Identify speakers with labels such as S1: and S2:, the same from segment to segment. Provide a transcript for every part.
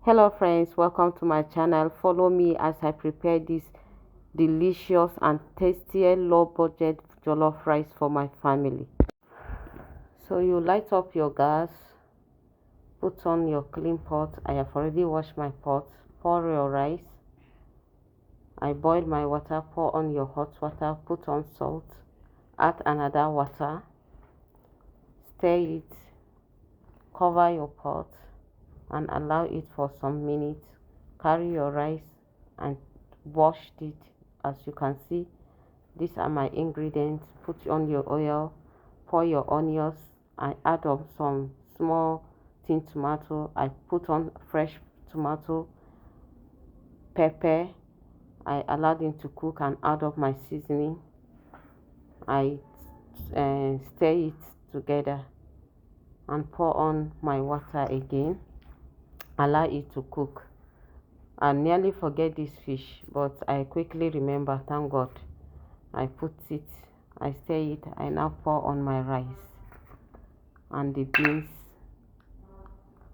S1: Hello friends, welcome to my channel. Follow me as I prepare this delicious and tasty low budget jollof rice for my family. So you light up your gas, put on your clean pot. I have already washed my pot. Pour your rice. I boil my water. Pour on your hot water. Put on salt. Add another water. Stir it. Cover your pot and allow it for some minutes. Carry your rice and wash it. As you can see, these are my ingredients. Put on your oil, pour your onions. I add on some small tin tomato. I put on fresh tomato, pepper. I allow them to cook and add up my seasoning. I stir it together and pour on my water again. Allow it to cook. I nearly forget this fish, but I quickly remember. Thank God. I put it, I stir it. I now pour on my rice and the beans,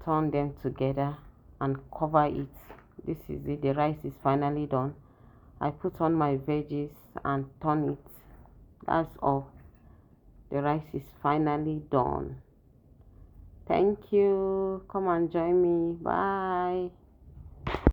S1: turn them together and cover it. This is it. The rice is finally done. I put on my veggies and turn it. That's all. The rice is finally done. Thank you. Come and join me. Bye.